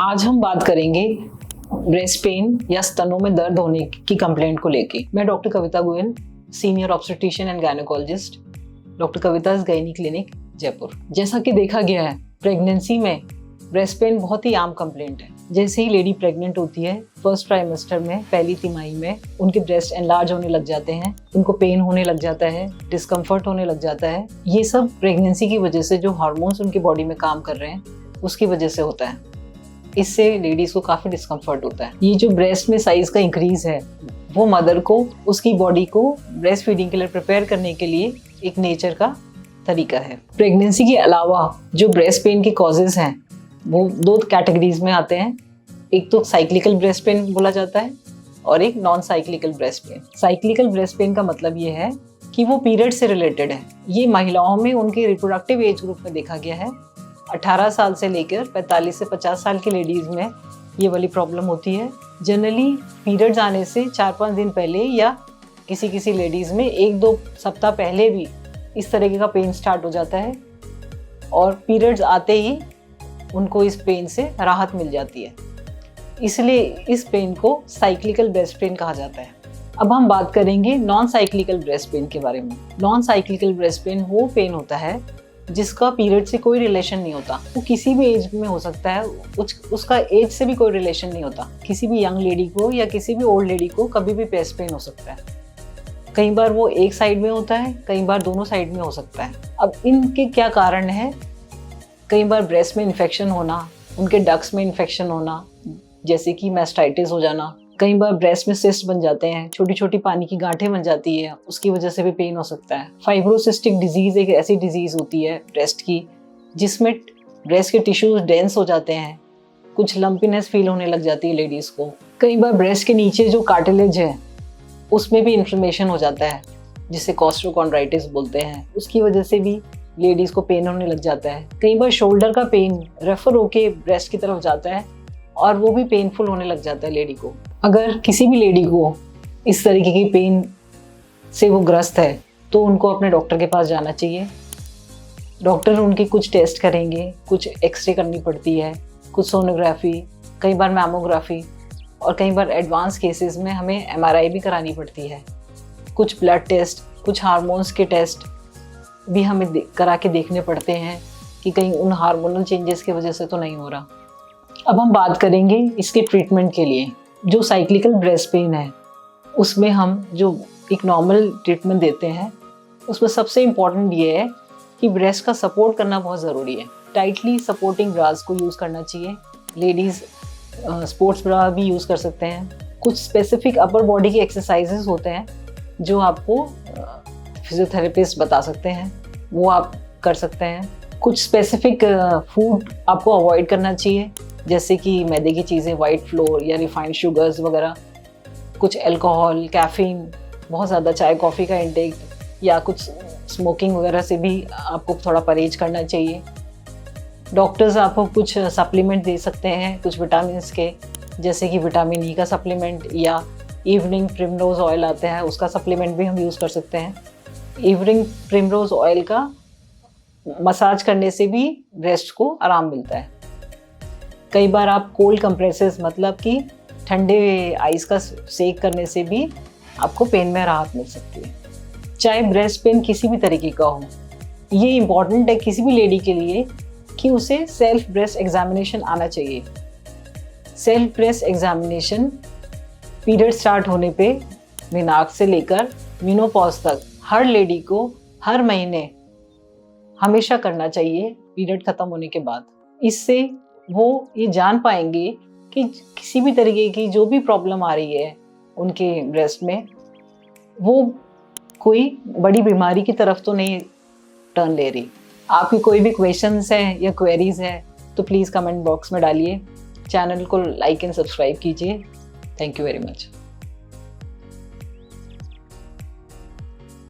आज हम बात करेंगे ब्रेस्ट पेन या स्तनों में दर्द होने की कंप्लेंट को लेके। मैं doctor Kavita Goyal, senior obstetrician and gynaecologist, doctor Kavita's gynae clinic, Jaipur. जैसा कि देखा गया है, प्रेगनेंसी में ब्रेस्ट पेन बहुत ही आम कंप्लेंट है। जैसे ही लेडी प्रेग्नेंट होती है, फर्स्ट ट्राइमेस्टर में, पहली तिमाही में उनके ब्रेस्ट एनलार्ज होने लग जाते हैं, उनको पेन होने लग जाता है, डिस्कम्फर्ट होने लग जाता है। ये सब प्रेगनेंसी की वजह से जो हार्मोन्स उनकी बॉडी में काम कर रहे हैं उसकी वजह से होता है। इससे लेडीज को काफी डिस्कम्फर्ट होता है। ये जो ब्रेस्ट में साइज का इंक्रीज है वो मदर को उसकी बॉडी को ब्रेस्ट फीडिंग के लिए प्रिपेयर करने के लिए एक नेचर का तरीका है। प्रेगनेंसी के अलावा जो ब्रेस्ट पेन के कॉजेज हैं वो दो कैटेगरीज में आते हैं। एक तो साइक्लिकल ब्रेस्ट पेन बोला जाता है और एक non cyclical breast pain. Cyclical breast pain का मतलब ये है कि वो पीरियड से रिलेटेड है। ये महिलाओं में उनके रिप्रोडक्टिव एज ग्रुप में देखा गया है। 18 साल से लेकर 45 से 50 साल की लेडीज में ये वाली प्रॉब्लम होती है। जनरली पीरियड्स आने से 4-5 दिन पहले या किसी लेडीज में 1-2 सप्ताह पहले भी इस तरीके का पेन स्टार्ट हो जाता है और पीरियड्स आते ही उनको इस पेन से राहत मिल जाती है। इसलिए इस पेन को साइक्लिकल ब्रेस्ट पेन कहा जाता है। अब हम बात करेंगे नॉन साइक्लिकल ब्रेस्ट पेन के बारे में। नॉन साइक्लिकल ब्रेस्ट पेन वो पेन होता है जिसका पीरियड से कोई रिलेशन नहीं होता। वो किसी भी एज में हो सकता है, उसका एज से भी कोई रिलेशन नहीं होता। किसी भी यंग लेडी को या किसी भी ओल्ड लेडी को कभी भी ब्रेस्ट पेन हो सकता है। कई बार वो एक साइड में होता है, कई बार दोनों साइड में हो सकता है। अब इनके क्या कारण है? कई बार ब्रेस्ट में इन्फेक्शन होना, उनके डक्ट्स में इन्फेक्शन होना, जैसे कि मैस्टाइटिस हो जाना। कई बार ब्रेस्ट में सिस्ट बन जाते हैं, छोटी छोटी पानी की गांठें बन जाती है, उसकी वजह से भी पेन हो सकता है। फाइब्रोसिस्टिक डिजीज एक ऐसी डिजीज होती है ब्रेस्ट की जिसमें ब्रेस्ट के टिश्यूज डेंस हो जाते हैं, कुछ लंपीनेस फील होने लग जाती है लेडीज को। कई बार ब्रेस्ट के नीचे जो कार्टिलेज है उसमें भी इन्फ्लेमेशन हो जाता है जिसे कॉस्ट्रोकॉन्ड्राइटिस बोलते हैं। उसकी वजह से भी लेडीज को पेन होने लग जाता है। कई बार शोल्डर का पेन रेफर होके ब्रेस्ट की तरफ जाता है और वो भी पेनफुल होने लग जाता है लेडी को। अगर किसी भी लेडी को इस तरीके की पेन से वो ग्रस्त है तो उनको अपने डॉक्टर के पास जाना चाहिए। डॉक्टर उनके कुछ टेस्ट करेंगे, कुछ एक्सरे करनी पड़ती है, कुछ सोनोग्राफी, कई बार मैमोग्राफी और कई बार एडवांस केसेस में हमें MRI भी करानी पड़ती है। कुछ ब्लड टेस्ट, कुछ हार्मोन्स के टेस्ट भी हमें करा के देखने पड़ते हैं कि कहीं उन हार्मोनल चेंजेस की वजह से तो नहीं हो रहा। अब हम बात करेंगे इसके ट्रीटमेंट के लिए। जो साइक्लिकल ब्रेस्ट पेन है उसमें हम जो एक नॉर्मल ट्रीटमेंट देते हैं उसमें सबसे इम्पॉर्टेंट ये है कि ब्रेस्ट का सपोर्ट करना बहुत ज़रूरी है। टाइटली सपोर्टिंग ब्रास को यूज़ करना चाहिए। लेडीज़ स्पोर्ट्स ब्रा भी यूज़ कर सकते हैं। कुछ स्पेसिफिक अपर बॉडी के एक्सरसाइजेस होते हैं जो आपको फिजियोथेरेपिस्ट बता सकते हैं, वो आप कर सकते हैं। कुछ स्पेसिफिक फूड आपको अवॉइड करना चाहिए, जैसे कि मैदे की चीज़ें, वाइट फ्लोर या रिफाइंड शुगर्स वगैरह। कुछ अल्कोहल, कैफीन, बहुत ज़्यादा चाय कॉफ़ी का इंटेक या कुछ स्मोकिंग वगैरह से भी आपको थोड़ा परहेज करना चाहिए। डॉक्टर्स आपको कुछ सप्लीमेंट दे सकते हैं, कुछ विटामिन्स के, जैसे कि विटामिन ई का सप्लीमेंट या इवनिंग प्रिमरोज ऑयल आता है उसका सप्लीमेंट भी हम यूज़ कर सकते हैं। इवनिंग प्रिमरोज ऑयल का मसाज करने से भी ब्रेस्ट को आराम मिलता है। कई बार आप कोल्ड कंप्रेसेस, मतलब कि ठंडे आइस का सेक करने से भी आपको पेन में राहत मिल सकती है। चाहे ब्रेस्ट पेन किसी भी तरीके का हो, ये इम्पॉर्टेंट है किसी भी लेडी के लिए कि उसे सेल्फ ब्रेस्ट एग्जामिनेशन आना चाहिए। Self breast examination period start होने पे मेनार्क से लेकर मेनोपॉज तक हर लेडी को हर महीने हमेशा करना चाहिए पीरियड खत्म होने के बाद। इससे वो ये जान पाएंगे कि किसी भी तरीके की जो भी प्रॉब्लम आ रही है उनके ब्रेस्ट में, वो कोई बड़ी बीमारी की तरफ तो नहीं टर्न ले रही। आपकी कोई भी क्वेश्चंस हैं या क्वेरीज हैं तो प्लीज़ कमेंट बॉक्स में डालिए। चैनल को लाइक एंड सब्सक्राइब कीजिए। Thank you very much.